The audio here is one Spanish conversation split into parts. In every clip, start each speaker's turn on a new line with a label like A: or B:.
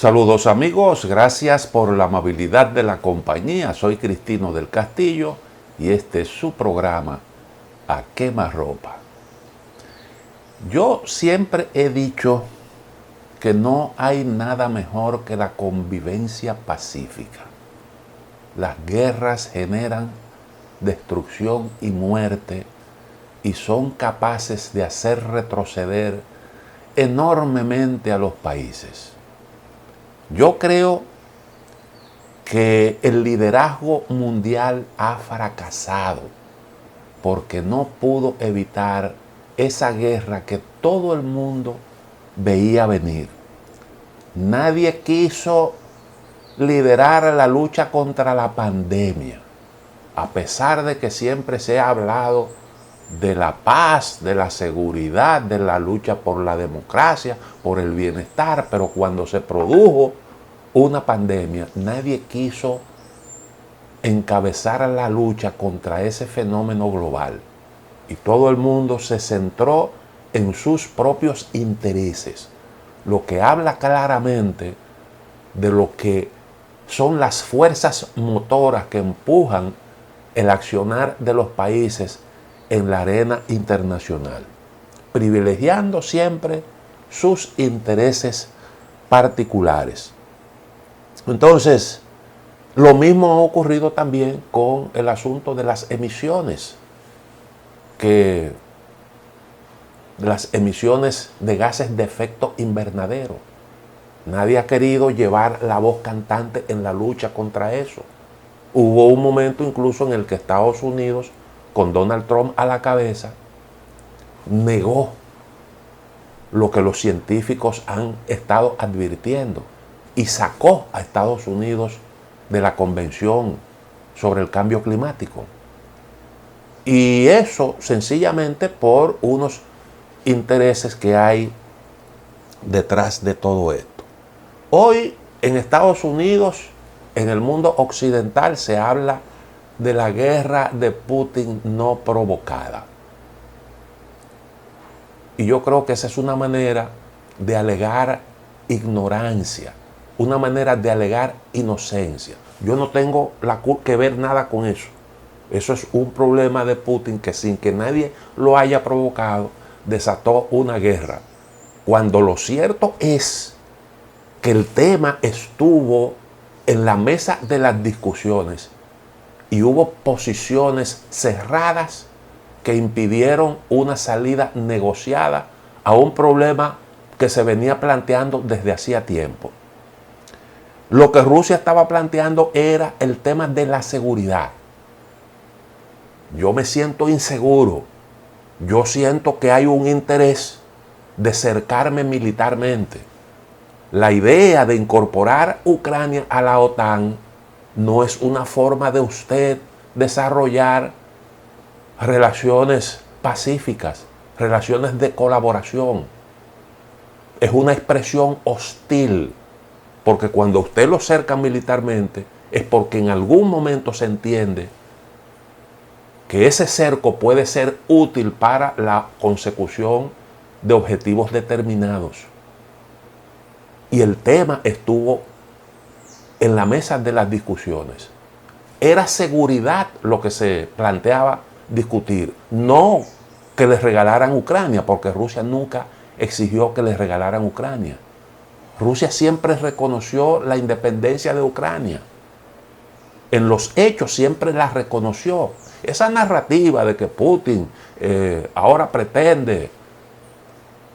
A: Saludos amigos, gracias por la amabilidad de la compañía. Soy Cristino del Castillo y este es su programa A Quemarropa. Yo siempre he dicho que no hay nada mejor que la convivencia pacífica. Las guerras generan destrucción y muerte y son capaces de hacer retroceder enormemente a los países. Yo creo que el liderazgo mundial ha fracasado porque no pudo evitar esa guerra que todo el mundo veía venir. Nadie quiso liderar la lucha contra la pandemia, a pesar de que siempre se ha hablado de la paz, de la seguridad, de la lucha por la democracia, por el bienestar, pero cuando se produjo una pandemia, nadie quiso encabezar la lucha contra ese fenómeno global. Y todo el mundo se centró en sus propios intereses, lo que habla claramente de lo que son las fuerzas motoras que empujan el accionar de los países en la arena internacional, privilegiando siempre sus intereses particulares. Entonces, lo mismo ha ocurrido también con el asunto de las emisiones, las emisiones de gases de efecto invernadero. Nadie ha querido llevar la voz cantante en la lucha contra eso. Hubo un momento incluso en el que Estados Unidos, con Donald Trump a la cabeza, negó lo que los científicos han estado advirtiendo y sacó a Estados Unidos de la Convención sobre el Cambio Climático. Y eso sencillamente por unos intereses que hay detrás de todo esto. Hoy en Estados Unidos, en el mundo occidental, se habla de la guerra de Putin no provocada. Y yo creo que esa es una manera de alegar ignorancia, una manera de alegar inocencia. Yo no tengo que ver nada con eso. Eso es un problema de Putin que sin que nadie lo haya provocado, desató una guerra. Cuando lo cierto es que el tema estuvo en la mesa de las discusiones y hubo posiciones cerradas que impidieron una salida negociada a un problema que se venía planteando desde hacía tiempo. Lo que Rusia estaba planteando era el tema de la seguridad. Yo me siento inseguro. Yo siento que hay un interés de cercarme militarmente. La idea de incorporar Ucrania a la OTAN no es una forma de usted desarrollar relaciones pacíficas, relaciones de colaboración. Es una expresión hostil, porque cuando usted lo cerca militarmente es porque en algún momento se entiende que ese cerco puede ser útil para la consecución de objetivos determinados. Y el tema estuvo en la mesa de las discusiones. Era seguridad lo que se planteaba discutir, no que les regalaran Ucrania, porque Rusia nunca exigió que les regalaran Ucrania. Rusia siempre reconoció la independencia de Ucrania. En los hechos siempre la reconoció. Esa narrativa de que Putin ahora pretende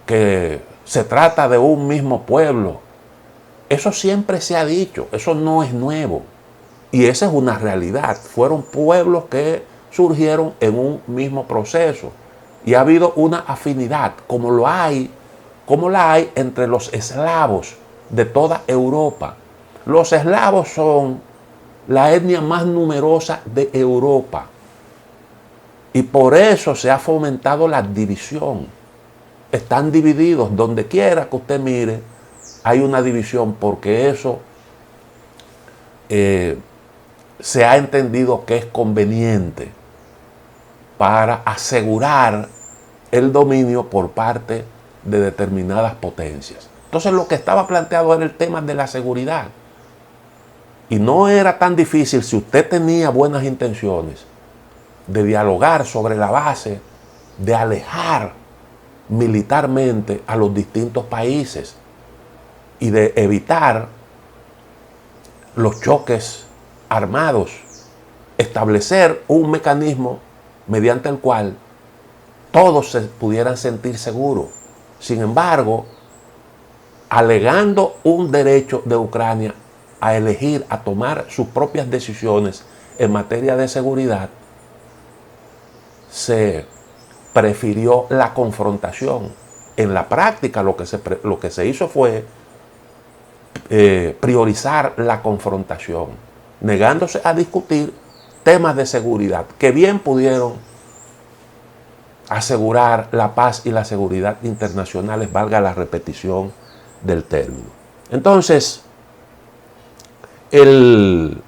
A: que se trata de un mismo pueblo, eso siempre se ha dicho, eso no es nuevo. Y esa es una realidad. Fueron pueblos que surgieron en un mismo proceso. Y ha habido una afinidad, como la hay entre los eslavos de toda Europa. Los eslavos son la etnia más numerosa de Europa. Y por eso se ha fomentado la división. Están divididos, donde quiera que usted mire, hay una división, porque eso se ha entendido que es conveniente para asegurar el dominio por parte de determinadas potencias. Entonces lo que estaba planteado era el tema de la seguridad. Y no era tan difícil, si usted tenía buenas intenciones, de dialogar sobre la base de alejar militarmente a los distintos países y de evitar los choques armados, establecer un mecanismo mediante el cual todos se pudieran sentir seguros. Sin embargo, alegando un derecho de Ucrania a elegir, a tomar sus propias decisiones en materia de seguridad, se prefirió la confrontación. En la práctica lo que se hizo fue priorizar la confrontación, negándose a discutir temas de seguridad que bien pudieron asegurar la paz y la seguridad internacionales, valga la repetición del término. Entonces, el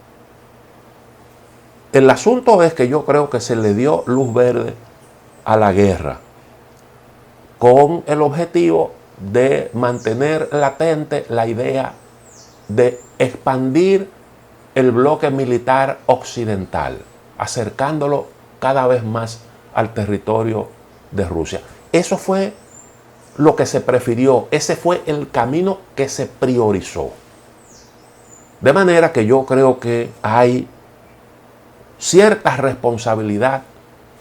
A: asunto es que yo creo que se le dio luz verde a la guerra con el objetivo de mantener latente la idea de expandir el bloque militar occidental, acercándolo cada vez más al territorio de Rusia. Eso fue lo que se prefirió, ese fue el camino que se priorizó. De manera que yo creo que hay cierta responsabilidad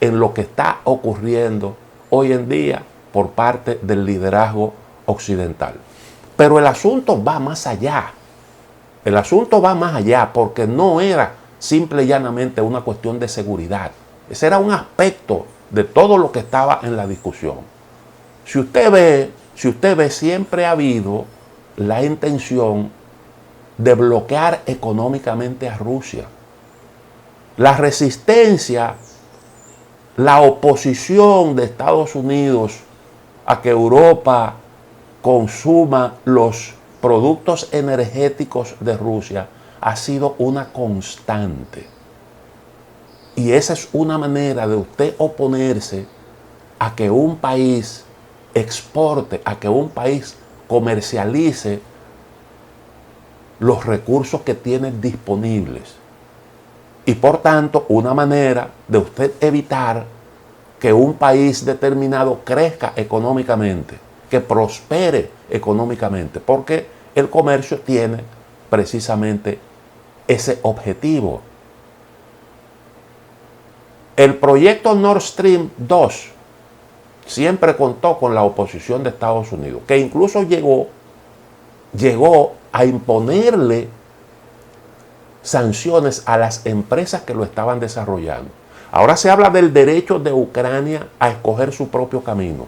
A: en lo que está ocurriendo hoy en día por parte del liderazgo occidental. Pero el asunto va más allá. El asunto va más allá porque no era simple y llanamente una cuestión de seguridad. Ese era un aspecto de todo lo que estaba en la discusión. Si usted ve, siempre ha habido la intención de bloquear económicamente a Rusia. La resistencia, la oposición de Estados Unidos a que Europa consuma los productos energéticos de Rusia ha sido una constante. Y esa es una manera de usted oponerse a que un país exporte, a que un país comercialice los recursos que tiene disponibles. Y por tanto, una manera de usted evitar que un país determinado crezca económicamente, que prospere económicamente, porque el comercio tiene precisamente ese objetivo. El proyecto Nord Stream 2 siempre contó con la oposición de Estados Unidos, que incluso llegó a imponerle sanciones a las empresas que lo estaban desarrollando. Ahora se habla del derecho de Ucrania a escoger su propio camino.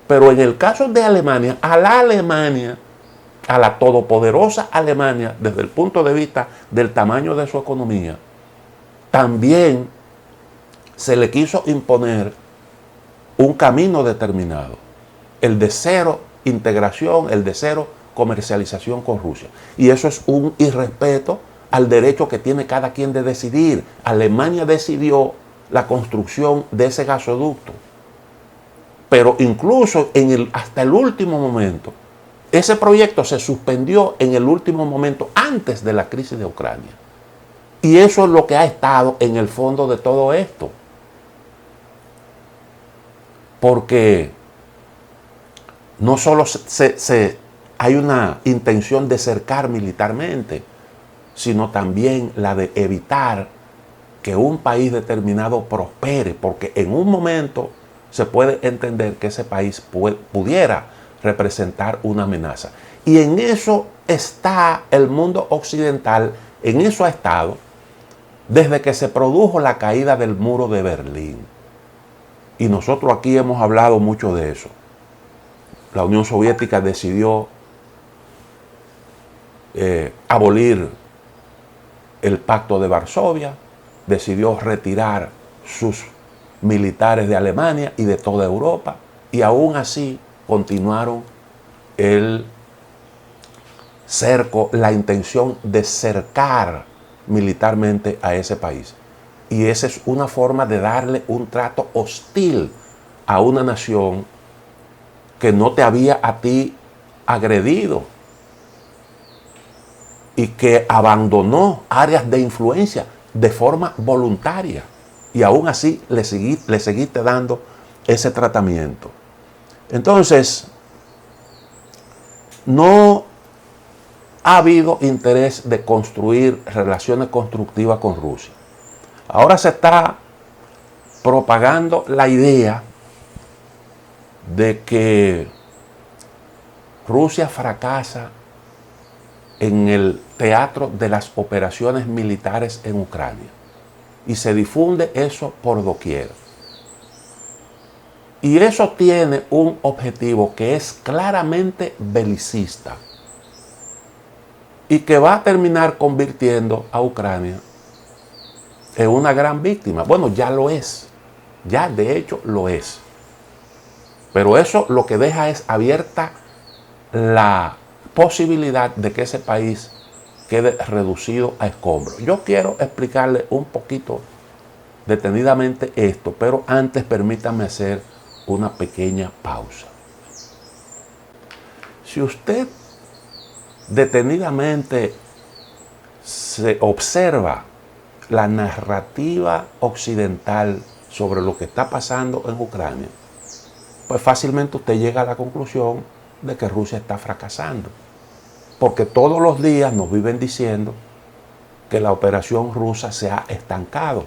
A: Pero en el caso de Alemania, a la todopoderosa Alemania, desde el punto de vista del tamaño de su economía, también se le quiso imponer un camino determinado, el de cero integración, el de cero comercialización con Rusia. Y eso es un irrespeto al derecho que tiene cada quien de decidir. Alemania decidió la construcción de ese gasoducto, pero incluso hasta el último momento, ese proyecto se suspendió en el último momento antes de la crisis de Ucrania. Y eso es lo que ha estado en el fondo de todo esto. Porque no solo hay una intención de cercar militarmente, sino también la de evitar que un país determinado prospere, porque en un momento se puede entender que ese país pudiera representar una amenaza. Y en eso está el mundo occidental, en eso ha estado desde que se produjo la caída del muro de Berlín. Y nosotros aquí hemos hablado mucho de eso. La Unión Soviética decidió abolir el Pacto de Varsovia, decidió retirar sus militares de Alemania y de toda Europa, y aún así continuaron el cerco, la intención de cercar militarmente a ese país. Y esa es una forma de darle un trato hostil a una nación que no te había a ti agredido y que abandonó áreas de influencia de forma voluntaria y aún así le seguiste dando ese tratamiento. Entonces, no ha habido interés de construir relaciones constructivas con Rusia. Ahora se está propagando la idea de que Rusia fracasa en el teatro de las operaciones militares en Ucrania. Y se difunde eso por doquier. Y eso tiene un objetivo que es claramente belicista y que va a terminar convirtiendo a Ucrania en una gran víctima. Bueno, ya lo es. Ya de hecho lo es. Pero eso lo que deja es abierta la posibilidad de que ese país quede reducido a escombros. Yo quiero explicarle un poquito detenidamente esto, pero antes permítame hacer una pequeña pausa. Si usted detenidamente se observa la narrativa occidental sobre lo que está pasando en Ucrania, pues fácilmente usted llega a la conclusión de que Rusia está fracasando. Porque todos los días nos viven diciendo que la operación rusa se ha estancado.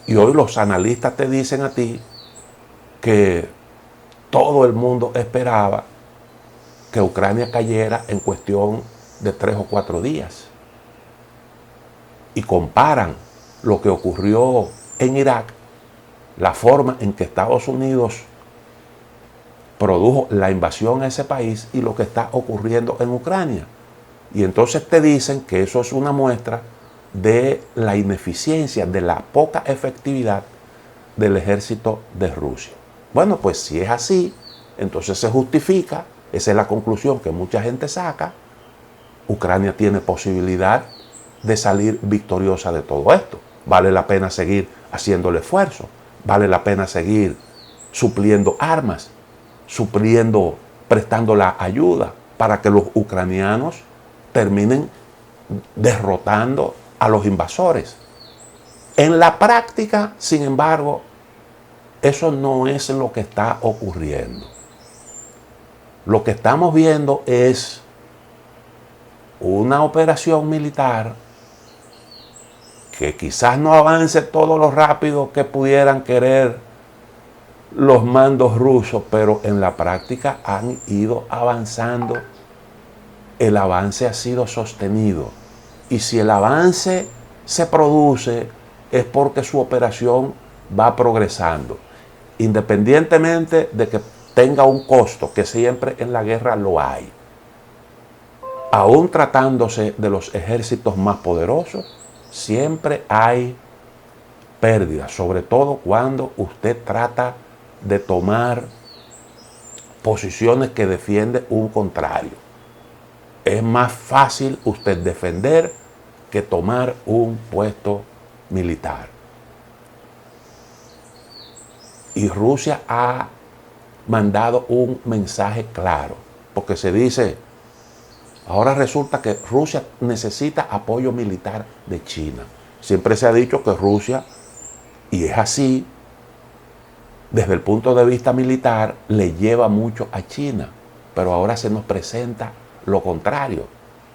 A: Y hoy los analistas te dicen a ti que todo el mundo esperaba que Ucrania cayera en cuestión de 3 o 4 días. Y comparan lo que ocurrió en Irak, la forma en que Estados Unidos produjo la invasión a ese país y lo que está ocurriendo en Ucrania. Y entonces te dicen que eso es una muestra de la ineficiencia, de la poca efectividad del ejército de Rusia. Bueno, pues si es así, entonces se justifica, esa es la conclusión que mucha gente saca, Ucrania tiene posibilidad de salir victoriosa de todo esto. Vale la pena seguir haciendo el esfuerzo, vale la pena seguir supliendo armas, prestando la ayuda para que los ucranianos terminen derrotando a los invasores. En la práctica, sin embargo, eso no es lo que está ocurriendo. Lo que estamos viendo es una operación militar que quizás no avance todo lo rápido que pudieran querer los mandos rusos, pero en la práctica han ido avanzando. El avance ha sido sostenido. Y si el avance se produce, es porque su operación va progresando. Independientemente de que tenga un costo, que siempre en la guerra lo hay. Aún tratándose de los ejércitos más poderosos, siempre hay pérdidas, sobre todo cuando usted trata de tomar posiciones que defiende un contrario. Es más fácil usted defender que tomar un puesto militar. Y Rusia ha mandado un mensaje claro, porque se dice, ahora resulta que Rusia necesita apoyo militar de China. Siempre se ha dicho que Rusia, y es así, desde el punto de vista militar, le lleva mucho a China, pero ahora se nos presenta lo contrario.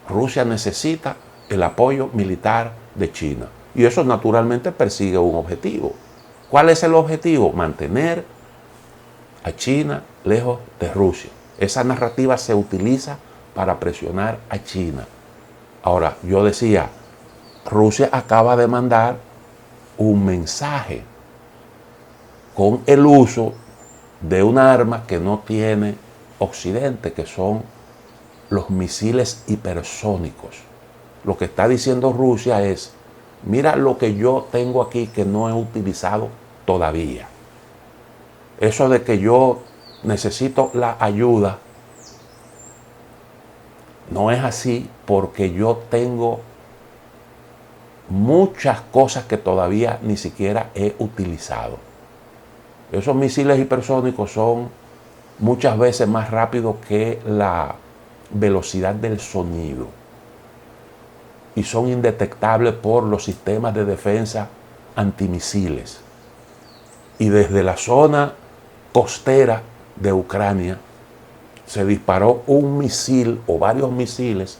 A: Rusia necesita el apoyo militar de China. Y eso naturalmente persigue un objetivo. ¿Cuál es el objetivo? Mantener a China lejos de Rusia. Esa narrativa se utiliza para presionar a China. Ahora, yo decía, Rusia acaba de mandar un mensaje con el uso de un arma que no tiene Occidente, que son los misiles hipersónicos. Lo que está diciendo Rusia es, mira lo que yo tengo aquí que no he utilizado todavía. Eso de que yo necesito la ayuda no es así, porque yo tengo muchas cosas que todavía ni siquiera he utilizado. Esos misiles hipersónicos son muchas veces más rápido que la velocidad del sonido y son indetectables por los sistemas de defensa antimisiles. Y desde la zona costera de Ucrania se disparó un misil o varios misiles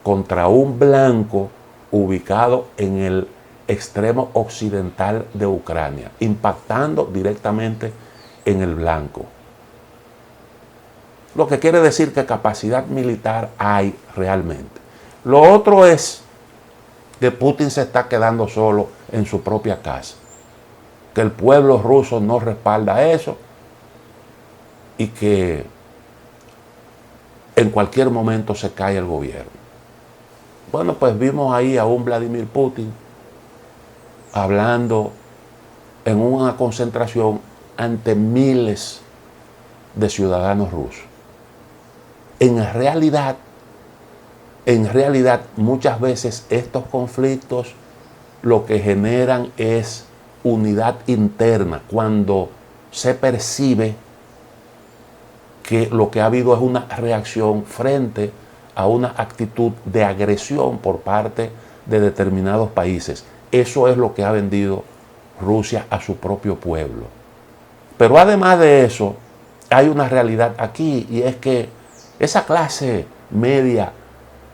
A: contra un blanco ubicado en el extremo occidental de Ucrania, impactando directamente en el blanco. Lo que quiere decir que capacidad militar hay realmente. Lo otro es que Putin se está quedando solo en su propia casa, que el pueblo ruso no respalda eso y que en cualquier momento se cae el gobierno. Bueno, pues vimos ahí a un Vladimir Putin hablando en una concentración ante miles de ciudadanos rusos. En realidad, muchas veces estos conflictos lo que generan es unidad interna, cuando se percibe que lo que ha habido es una reacción frente a una actitud de agresión por parte de determinados países. Eso es lo que ha vendido Rusia a su propio pueblo. Pero además de eso, hay una realidad aquí, y es que esa clase media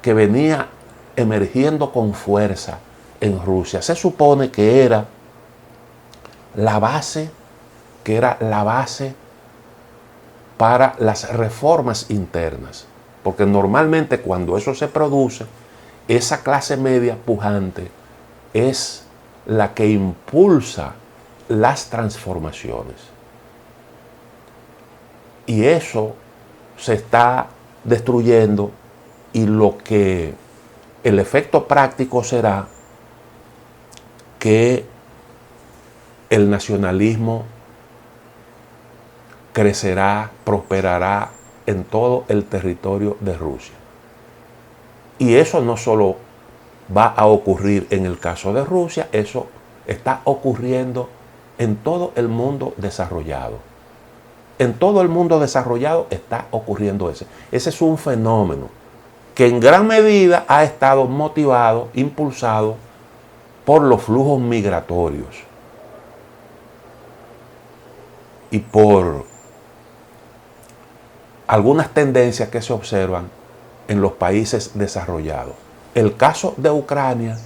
A: que venía emergiendo con fuerza en Rusia, se supone que era la base para las reformas internas. Porque normalmente cuando eso se produce, esa clase media pujante es la que impulsa las transformaciones. Y eso se está destruyendo, y el efecto práctico será que el nacionalismo crecerá, prosperará en todo el territorio de Rusia. Y eso no solo va a ocurrir en el caso de Rusia, eso está ocurriendo en todo el mundo desarrollado. En todo el mundo desarrollado está ocurriendo eso. Ese es un fenómeno que en gran medida ha estado motivado, impulsado por los flujos migratorios y por algunas tendencias que se observan en los países desarrollados. El caso de Ucrania,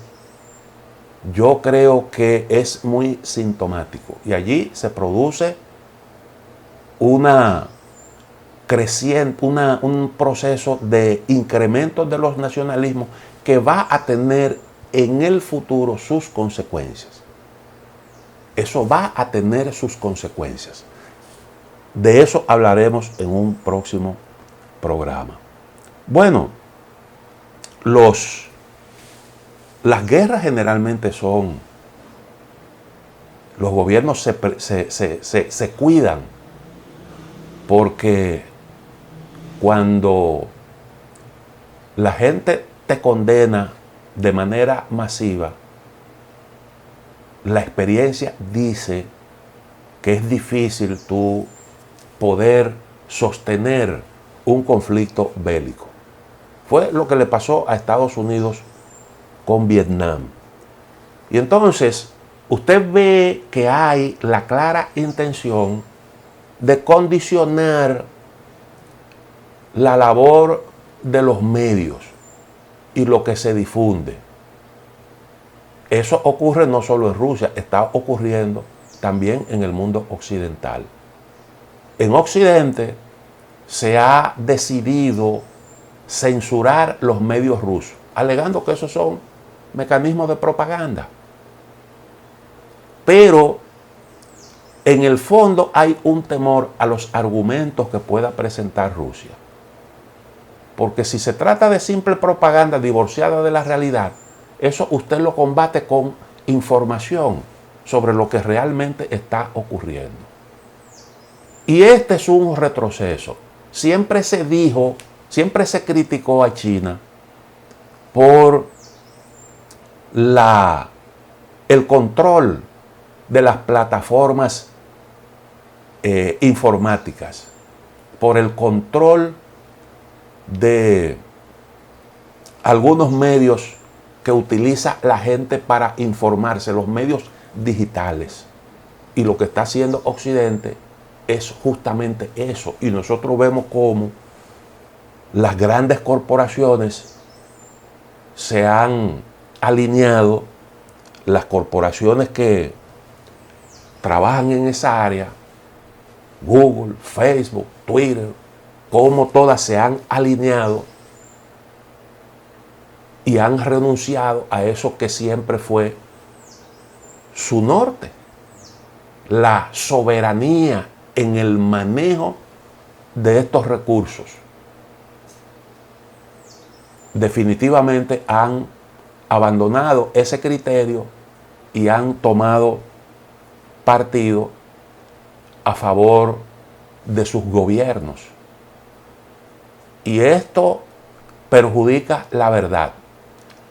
A: yo creo que es muy sintomático, y allí se produce un proceso de incremento de los nacionalismos que va a tener en el futuro sus consecuencias. Eso va a tener sus consecuencias. De eso hablaremos en un próximo programa. Bueno, las guerras generalmente son, los gobiernos se cuidan, porque cuando la gente te condena de manera masiva, la experiencia dice que es difícil tú poder sostener un conflicto bélico. Fue lo que le pasó a Estados Unidos con Vietnam. Y entonces usted ve que hay la clara intención de condicionar la labor de los medios y lo que se difunde. Eso ocurre no solo en Rusia, está ocurriendo también en el mundo occidental. En Occidente se ha decidido censurar los medios rusos, alegando que esos son mecanismos de propaganda. Pero en el fondo hay un temor a los argumentos que pueda presentar Rusia. Porque si se trata de simple propaganda divorciada de la realidad, eso usted lo combate con información sobre lo que realmente está ocurriendo. Y este es un retroceso. Siempre se dijo, siempre se criticó a China por el control de las plataformas informáticas, por el control de algunos medios que utiliza la gente para informarse, los medios digitales. Y lo que está haciendo Occidente es justamente eso. Y nosotros vemos cómo las grandes corporaciones se han alineado, las corporaciones que trabajan en esa área, Google, Facebook, Twitter, cómo todas se han alineado y han renunciado a eso que siempre fue su norte, la soberanía en el manejo de estos recursos. Definitivamente han abandonado ese criterio y han tomado partido a favor de sus gobiernos. Y esto perjudica la verdad.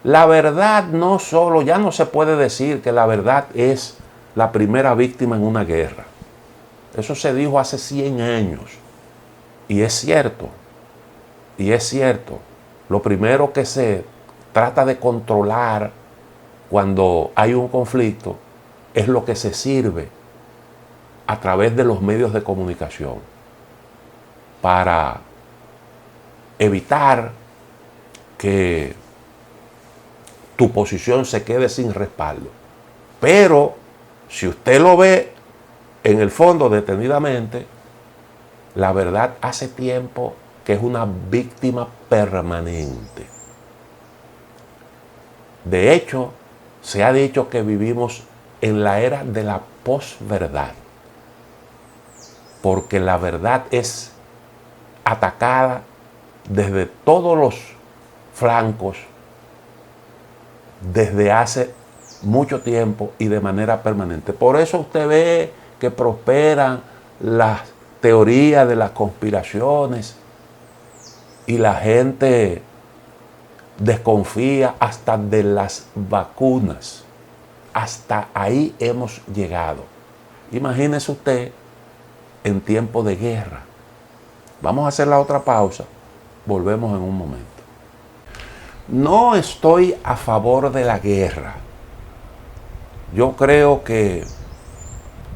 A: La verdad no solo, ya no se puede decir que la verdad es la primera víctima en una guerra. Eso se dijo hace 100 años. Y es cierto. Y es cierto. Lo primero que se trata de controlar cuando hay un conflicto es lo que se sirve a través de los medios de comunicación para evitar que tu posición se quede sin respaldo. Pero si usted lo ve en el fondo detenidamente, la verdad hace tiempo que es una víctima permanente. De hecho, se ha dicho que vivimos en la era de la posverdad, porque la verdad es atacada desde todos los flancos desde hace mucho tiempo y de manera permanente. Por eso usted ve que prosperan las teorías de las conspiraciones y la gente desconfía hasta de las vacunas. Hasta ahí hemos llegado. Imagínese usted en tiempo de guerra. Vamos a hacer la otra pausa. Volvemos en un momento. No estoy a favor de la guerra. Yo creo que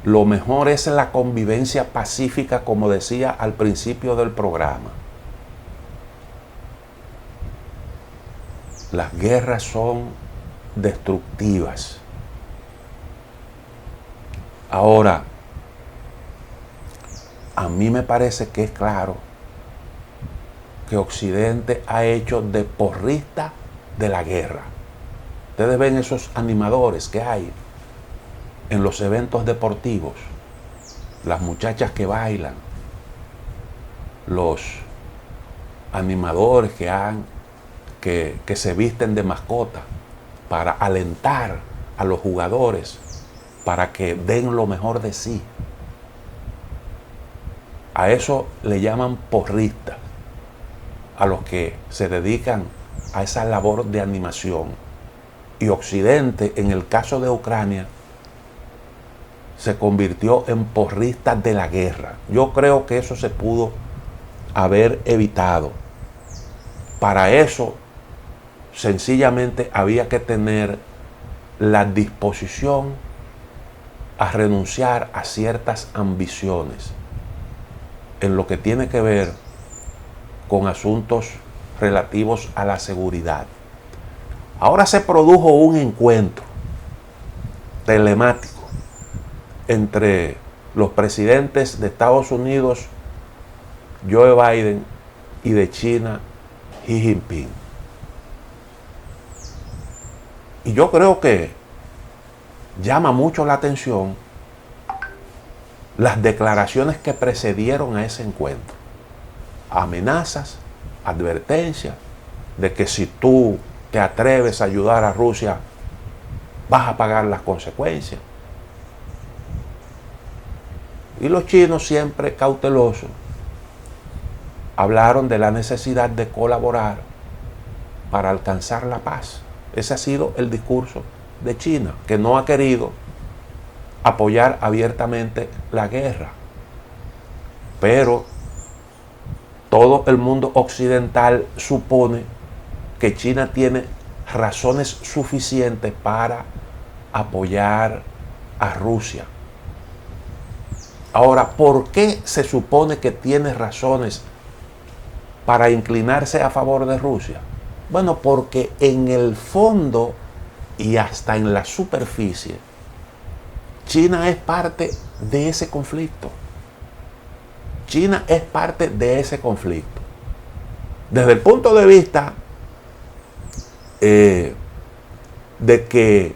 A: lo mejor es la convivencia pacífica, como decía al principio del programa. Las guerras son destructivas. Ahora, a mí me parece que es claro que Occidente ha hecho de porrista de la guerra. Ustedes ven esos animadores que hay en los eventos deportivos, las muchachas que bailan, los animadores que se visten de mascota para alentar a los jugadores para que den lo mejor de sí. A eso le llaman porristas, a los que se dedican a esa labor de animación. Y Occidente, en el caso de Ucrania, se convirtió en porrista de la guerra. Yo creo que eso se pudo haber evitado. Para eso, sencillamente había que tener la disposición a renunciar a ciertas ambiciones en lo que tiene que ver con asuntos relativos a la seguridad. Ahora se produjo un encuentro telemático entre los presidentes de Estados Unidos, Joe Biden, y de China, Xi Jinping. Y yo creo que llama mucho la atención las declaraciones que precedieron a ese encuentro. Amenazas, advertencias de que si tú te atreves a ayudar a Rusia, vas a pagar las consecuencias. Y los chinos, siempre cautelosos, hablaron de la necesidad de colaborar para alcanzar la paz. Ese ha sido el discurso de China, que no ha querido apoyar abiertamente la guerra. Pero todo el mundo occidental supone que China tiene razones suficientes para apoyar a Rusia. Ahora, ¿por qué se supone que tiene razones para inclinarse a favor de Rusia? Bueno, porque en el fondo y hasta en la superficie, China es parte de ese conflicto. China es parte de ese conflicto. Desde el punto de vista de que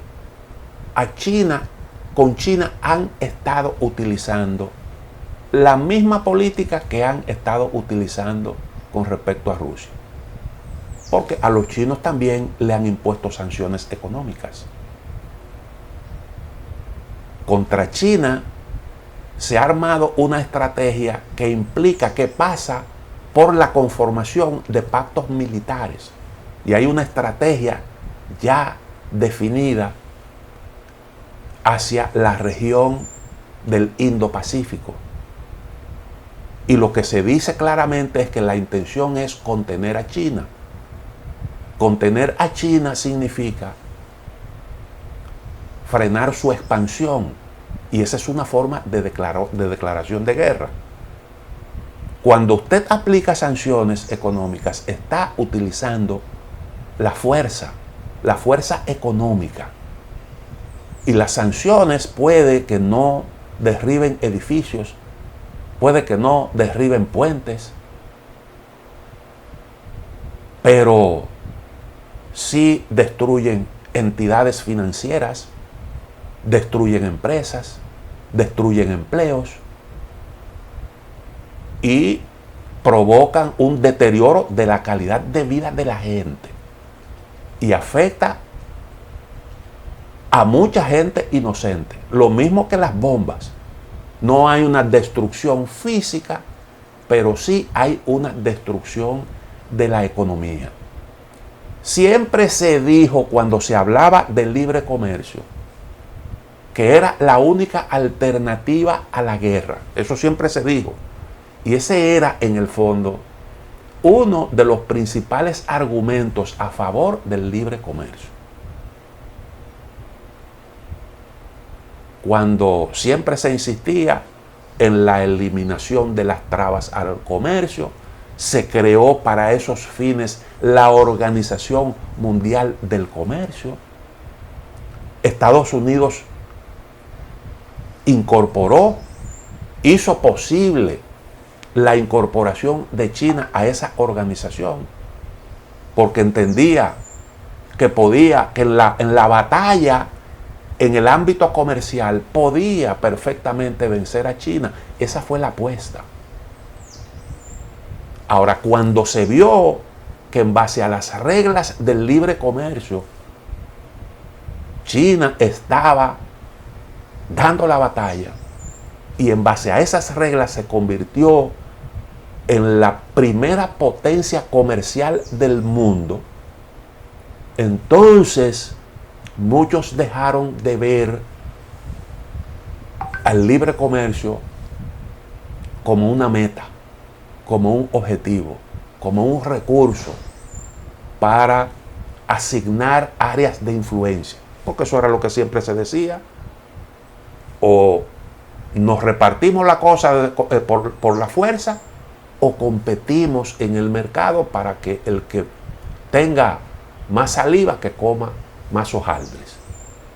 A: con China han estado utilizando la misma política que han estado utilizando con respecto a Rusia. Porque a los chinos también le han impuesto sanciones económicas. Contra China se ha armado una estrategia que implica que pasa por la conformación de pactos militares. Y hay una estrategia ya definida hacia la región del Indo-Pacífico. Y lo que se dice claramente es que la intención es contener a China. Contener a China significa frenar su expansión. Y esa es una forma de declaración de guerra. Cuando usted aplica sanciones económicas, está utilizando la fuerza económica. Y las sanciones puede que no derriben edificios, puede que no derriben puentes, pero sí destruyen entidades financieras, destruyen empresas, destruyen empleos y provocan un deterioro de la calidad de vida de la gente y afecta a mucha gente inocente. Lo mismo que las bombas. No hay una destrucción física, pero sí hay una destrucción de la economía. Siempre se dijo, cuando se hablaba del libre comercio, que era la única alternativa a la guerra. Eso siempre se dijo. Y ese era, en el fondo, uno de los principales argumentos a favor del libre comercio. Cuando siempre se insistía en la eliminación de las trabas al comercio, se creó para esos fines la Organización Mundial del Comercio. Estados Unidos hizo posible la incorporación de China a esa organización, porque entendía que en la batalla, en el ámbito comercial, podía perfectamente vencer a China. Esa fue la apuesta. Ahora, cuando se vio que en base a las reglas del libre comercio, China estaba dando la batalla, y en base a esas reglas se convirtió en la primera potencia comercial del mundo, entonces muchos dejaron de ver al libre comercio como una meta, como un objetivo, como un recurso para asignar áreas de influencia, porque eso era lo que siempre se decía: o nos repartimos la cosa por la fuerza, o competimos en el mercado para que el que tenga más saliva, que coma más hojaldres.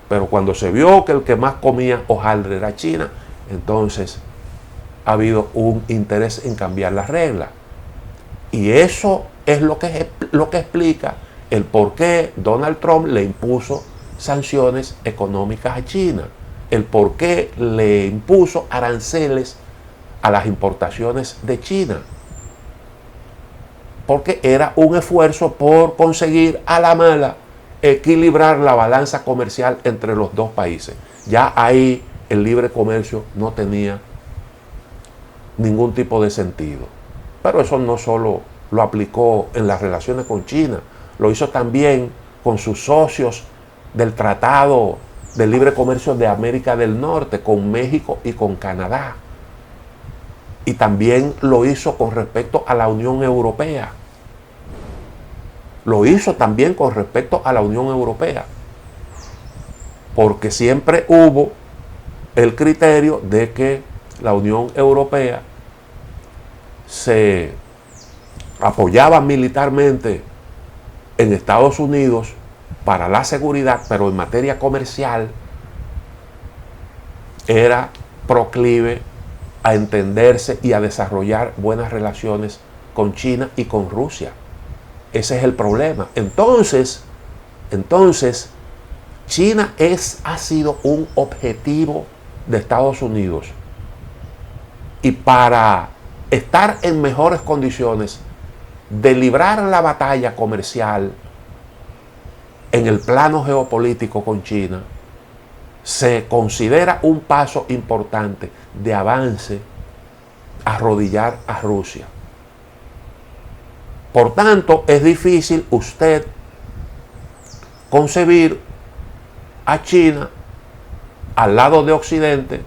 A: Pero cuando se vio que el que más comía hojaldre era China, entonces ha habido un interés en cambiar las reglas. Y eso es lo que explica el por qué Donald Trump le impuso sanciones económicas a China, el por qué le impuso aranceles a las importaciones de China. Porque era un esfuerzo por conseguir a la mala equilibrar la balanza comercial entre los dos países. Ya ahí el libre comercio no tenía ningún tipo de sentido. Pero eso no solo lo aplicó en las relaciones con China, lo hizo también con sus socios del Tratado de Libre Comercio de América del Norte, con México y con Canadá. Y también lo hizo con respecto a la Unión Europea. Lo hizo también con respecto a la Unión Europea. Porque siempre hubo el criterio de que la Unión Europea se apoyaba militarmente en Estados Unidos para la seguridad, pero en materia comercial era proclive a entenderse y a desarrollar buenas relaciones con China y con Rusia. Ese es el problema. Entonces China ha sido un objetivo de Estados Unidos. Y para estar en mejores condiciones de librar la batalla comercial en el plano geopolítico con China, se considera un paso importante de avance arrodillar a Rusia. Por tanto, es difícil usted concebir a China al lado de Occidente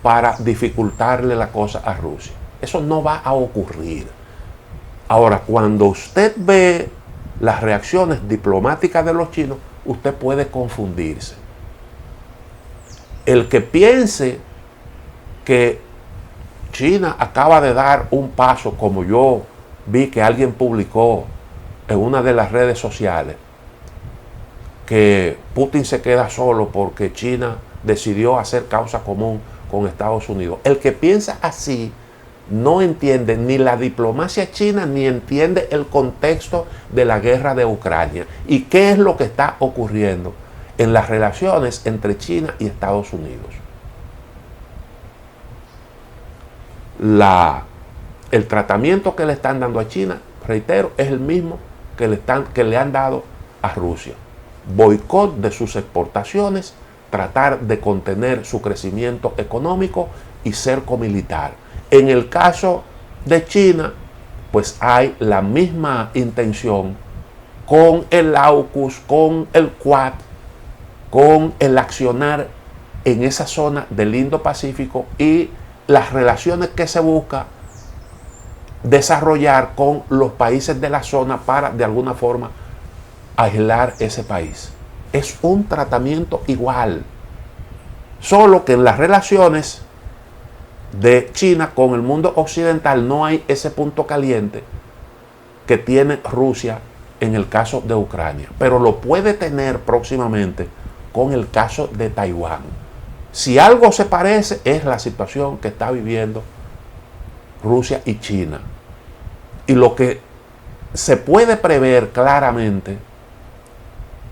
A: para dificultarle la cosa a Rusia. Eso no va a ocurrir. Ahora, cuando usted ve las reacciones diplomáticas de los chinos, usted puede confundirse. El que piense que China acaba de dar un paso, como yo vi que alguien publicó en una de las redes sociales, que Putin se queda solo porque China decidió hacer causa común con Estados Unidos. El que piensa así no entiende ni la diplomacia china ni entiende el contexto de la guerra de Ucrania y qué es lo que está ocurriendo en las relaciones entre China y Estados Unidos. El tratamiento que le están dando a China, reitero, es el mismo que le han dado a Rusia. Boicot de sus exportaciones, tratar de contener su crecimiento económico y cerco militar. En el caso de China, pues hay la misma intención con el AUKUS, con el Quad, con el accionar en esa zona del Indo-Pacífico y las relaciones que se busca desarrollar con los países de la zona para de alguna forma aislar ese país. Es un tratamiento igual, solo que en las relaciones de China con el mundo occidental no hay ese punto caliente que tiene Rusia en el caso de Ucrania, pero lo puede tener próximamente con el caso de Taiwán. Si algo se parece es la situación que está viviendo Rusia y China. Y lo que se puede prever claramente,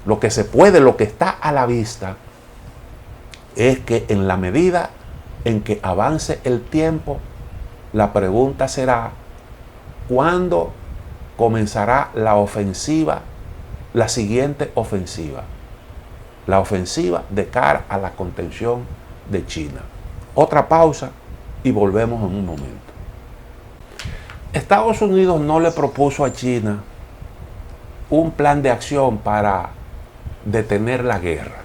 A: lo que está a la vista, es que en la medida en que avance el tiempo, la pregunta será, ¿cuándo comenzará la ofensiva, la siguiente ofensiva? La ofensiva de cara a la contención de China. Otra pausa y volvemos en un momento. Estados Unidos no le propuso a China un plan de acción para detener la guerra.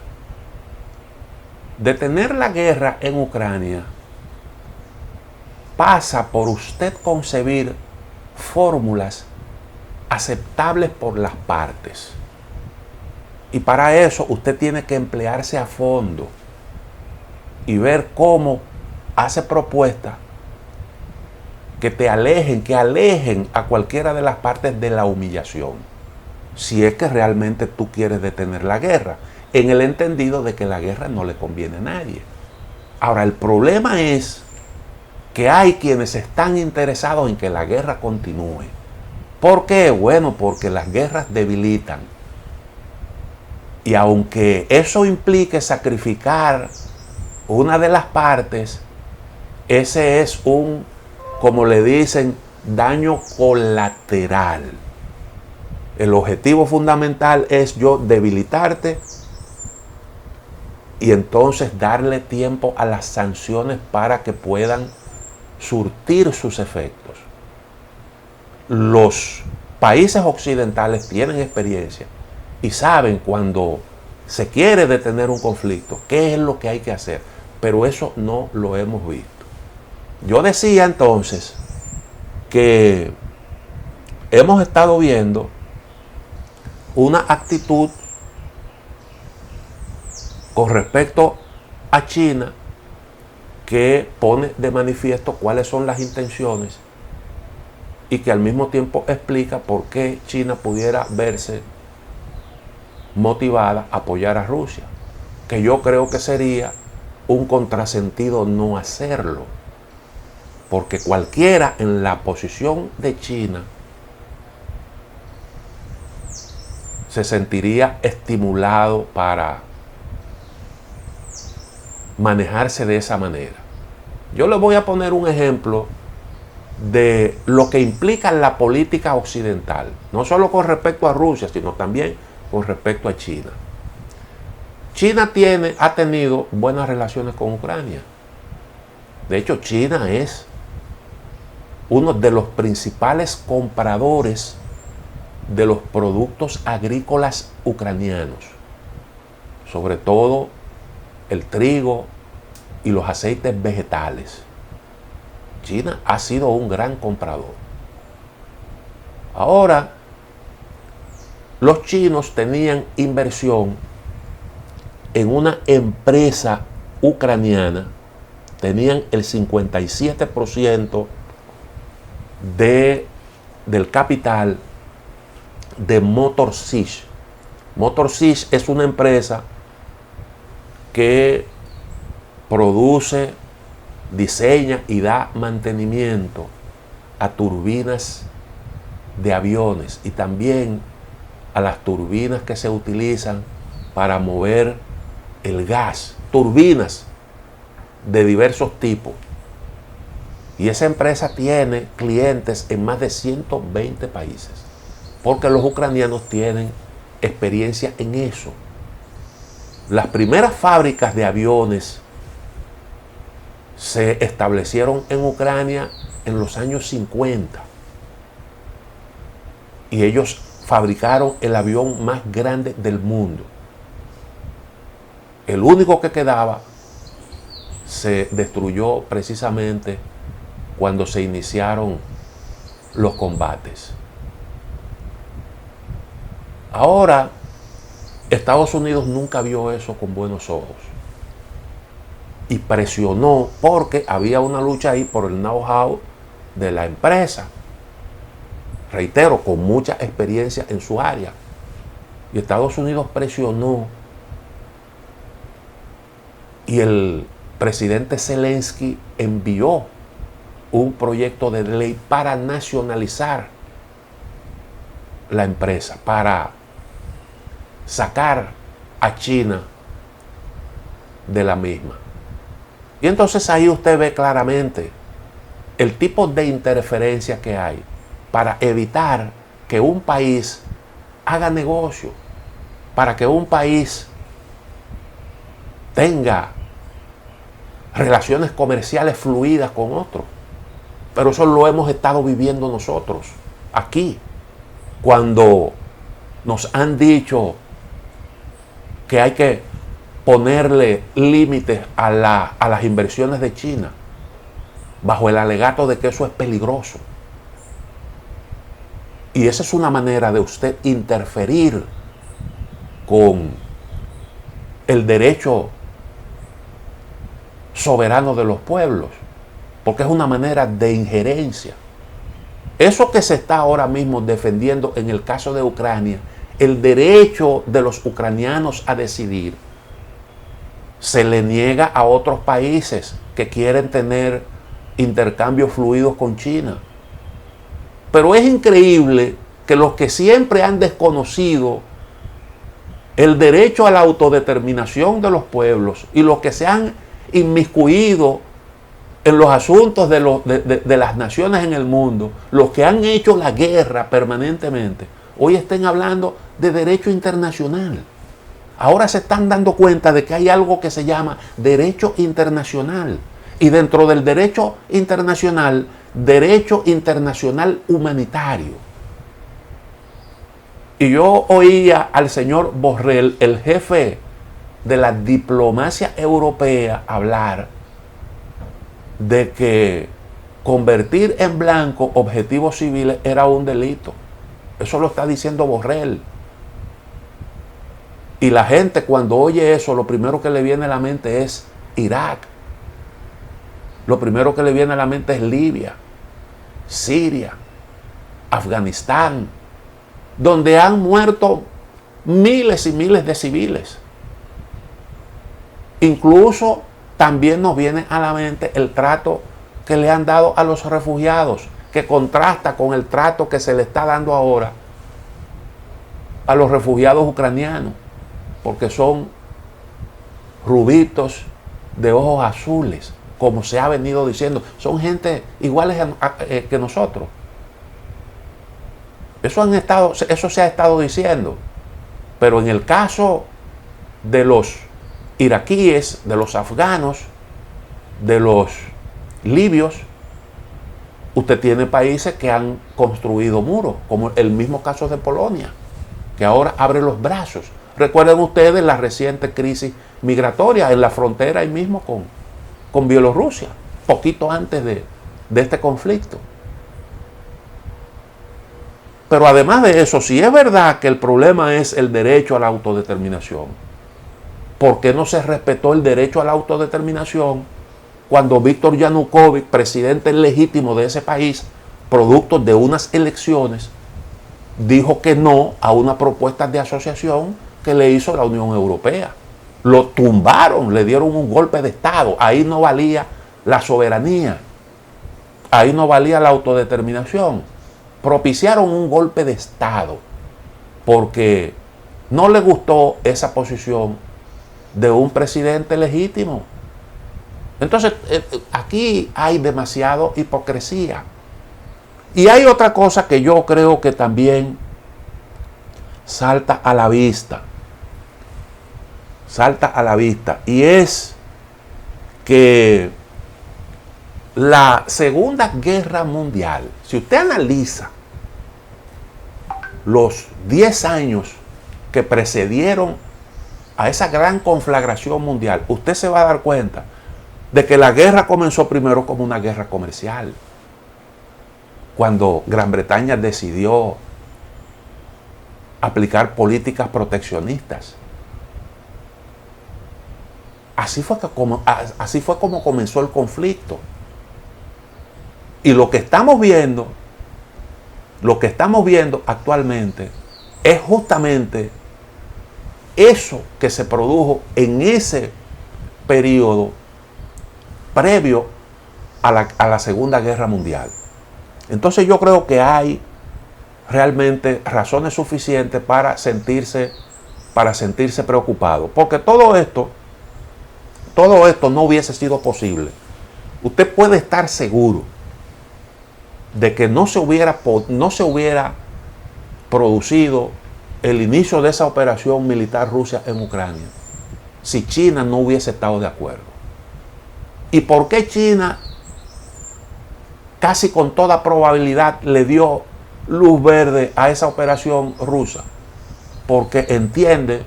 A: Detener la guerra en Ucrania pasa por usted concebir fórmulas aceptables por las partes. Y para eso usted tiene que emplearse a fondo y ver cómo hace propuestas que alejen a cualquiera de las partes de la humillación. Si es que realmente tú quieres detener la guerra, en el entendido de que la guerra no le conviene a nadie. Ahora, el problema es que hay quienes están interesados en que la guerra continúe. ¿Por qué? Bueno, porque las guerras debilitan. Y aunque eso implique sacrificar una de las partes, ese es un, como le dicen, daño colateral. El objetivo fundamental es yo debilitarte y entonces darle tiempo a las sanciones para que puedan surtir sus efectos. Los países occidentales tienen experiencia y saben cuando se quiere detener un conflicto qué es lo que hay que hacer, pero eso no lo hemos visto. Yo decía entonces que hemos estado viendo una actitud con respecto a China que pone de manifiesto cuáles son las intenciones y que al mismo tiempo explica por qué China pudiera verse motivada a apoyar a Rusia, que yo creo que sería un contrasentido no hacerlo, porque cualquiera en la posición de China se sentiría estimulado para manejarse de esa manera. Yo les voy a poner un ejemplo de lo que implica la política occidental, no solo con respecto a Rusia, sino también con respecto a China. China ha tenido buenas relaciones con Ucrania. De hecho, China es uno de los principales compradores de los productos agrícolas ucranianos, sobre todo el trigo y los aceites vegetales. China ha sido un gran comprador. Ahora, los chinos tenían inversión en una empresa ucraniana, tenían el 57% del capital de Motor Sich. Motor Sich es una empresa que produce, diseña y da mantenimiento a turbinas de aviones y también a las turbinas que se utilizan para mover el gas, turbinas de diversos tipos. Y esa empresa tiene clientes en más de 120 países, porque los ucranianos tienen experiencia en eso. Las primeras fábricas de aviones se establecieron en Ucrania en los años 50 y ellos fabricaron el avión más grande del mundo. El único que quedaba se destruyó precisamente cuando se iniciaron los combates. Ahora, Estados Unidos nunca vio eso con buenos ojos y presionó porque había una lucha ahí por el know-how de la empresa. Reitero, con mucha experiencia en su área. Y Estados Unidos presionó y el presidente Zelensky envió un proyecto de ley para nacionalizar la empresa, para sacar a China de la misma. Y entonces ahí usted ve claramente el tipo de interferencia que hay para evitar que un país haga negocio, para que un país tenga relaciones comerciales fluidas con otro. Pero eso lo hemos estado viviendo nosotros aquí, cuando nos han dicho que hay que ponerle límites a las inversiones de China, bajo el alegato de que eso es peligroso. Y esa es una manera de usted interferir con el derecho soberano de los pueblos, porque es una manera de injerencia. Eso que se está ahora mismo defendiendo en el caso de Ucrania, el derecho de los ucranianos a decidir, se le niega a otros países que quieren tener intercambios fluidos con China. Pero es increíble que los que siempre han desconocido el derecho a la autodeterminación de los pueblos y los que se han inmiscuido en los asuntos de las naciones en el mundo, los que han hecho la guerra permanentemente, hoy estén hablando de derecho internacional. Ahora se están dando cuenta de que hay algo que se llama derecho internacional. Y dentro del derecho internacional humanitario. Y yo oía al señor Borrell, el jefe de la diplomacia europea, hablar de que convertir en blanco objetivos civiles era un delito. Eso lo está diciendo Borrell. Y la gente cuando oye eso, lo primero que le viene a la mente es Irak. Lo primero que le viene a la mente es Libia, Siria, Afganistán, donde han muerto miles y miles de civiles. Incluso también nos viene a la mente el trato que le han dado a los refugiados, que contrasta con el trato que se le está dando ahora a los refugiados ucranianos, porque son rubitos de ojos azules, como se ha venido diciendo. Son gente iguales que nosotros. Eso se ha estado diciendo. Pero en el caso de los iraquíes, de los afganos, de los libios, usted tiene países que han construido muros, como el mismo caso de Polonia, que ahora abre los brazos. Recuerden ustedes la reciente crisis migratoria en la frontera ahí mismo con Bielorrusia, poquito antes de este conflicto. Pero además de eso, si es verdad que el problema es el derecho a la autodeterminación, ¿por qué no se respetó el derecho a la autodeterminación cuando Víctor Yanukovych, presidente legítimo de ese país, producto de unas elecciones, dijo que no a una propuesta de asociación que le hizo la Unión Europea? Lo tumbaron, le dieron un golpe de Estado. Ahí no valía la soberanía, ahí no valía la autodeterminación. Propiciaron un golpe de Estado porque no le gustó esa posición de un presidente legítimo. Entonces, aquí hay demasiada hipocresía. Y hay otra cosa que yo creo que también salta a la vista. Salta a la vista. Y es que la Segunda Guerra Mundial, si usted analiza los 10 años que precedieron a esa gran conflagración mundial, usted se va a dar cuenta de que la guerra comenzó primero como una guerra comercial, cuando Gran Bretaña decidió aplicar políticas proteccionistas. Así fue como comenzó el conflicto. Y lo que estamos viendo actualmente es justamente eso que se produjo en ese periodo previo a la Segunda Guerra Mundial. Entonces yo creo que hay realmente razones suficientes para sentirse preocupado, porque todo esto no hubiese sido posible. Usted puede estar seguro de que no se hubiera producido el inicio de esa operación militar rusa en Ucrania si China no hubiese estado de acuerdo. ¿Y por qué China casi con toda probabilidad le dio luz verde a esa operación rusa? Porque entiende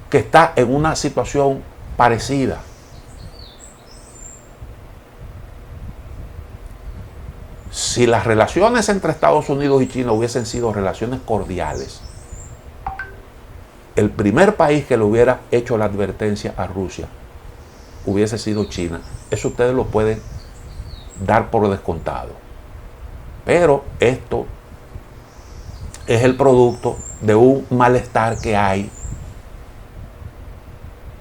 A: que está en una situación parecida. Si las relaciones entre Estados Unidos y China hubiesen sido relaciones cordiales, el primer país que le hubiera hecho la advertencia a Rusia hubiese sido China. Eso ustedes lo pueden dar por descontado. Pero esto es el producto de un malestar que hay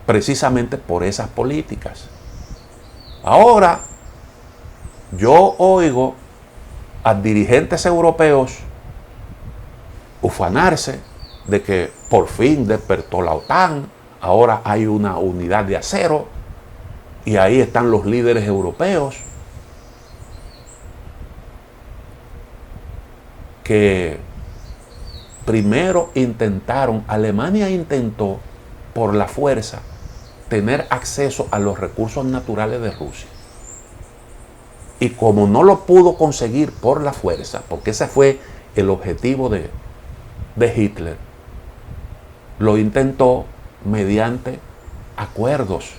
A: precisamente por esas políticas. Ahora, yo oigo a dirigentes europeos ufanarse de que por fin despertó la OTAN, ahora hay una unidad de acero y ahí están los líderes europeos que primero Alemania intentó por la fuerza tener acceso a los recursos naturales de Rusia. Y como no lo pudo conseguir por la fuerza, porque ese fue el objetivo de Hitler, lo intentó mediante acuerdos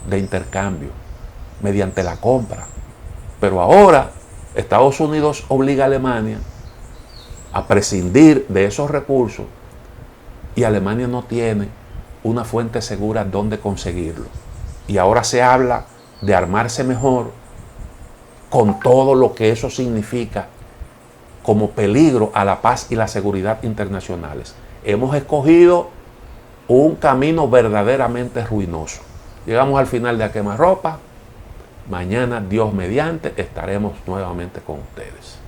A: de intercambio, mediante la compra. Pero ahora Estados Unidos obliga a Alemania a prescindir de esos recursos y Alemania no tiene una fuente segura donde conseguirlo. Y ahora se habla de armarse mejor con todo lo que eso significa como peligro a la paz y la seguridad internacionales. Hemos escogido un camino verdaderamente ruinoso. Llegamos al final de A Quemarropa. Mañana, Dios mediante, estaremos nuevamente con ustedes.